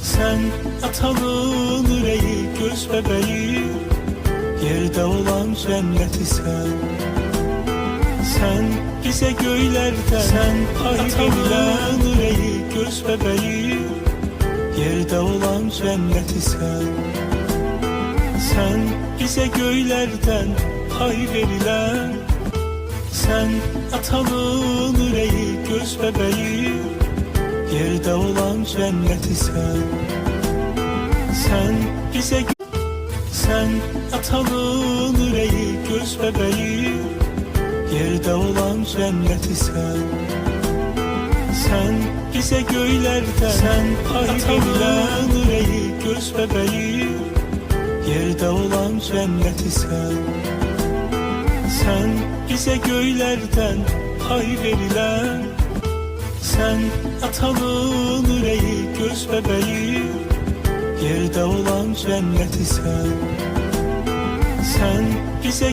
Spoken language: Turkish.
Sen atalın yüreği, göz bebeği, yerde olan cenneti sen. Sen bize göylerden, sen pay verilen yüreği, göz bebeği, yerde olan cenneti sen. Sen bize göylerden pay verilen, sen atalın yüreği, göz bebeği, yerde olan cenneti sen. Sen bize sen atalın yüreği, göz bebeği, yerde olan cenneti sen. Sen bize göylerden, sen pay verilen yüreği, göz bebeği, yerde olan cenneti sen. Sen bize göylerden pay verilen, sen atalın yüreği, göz bebeği, yerde olan cenneti sen. Sen bize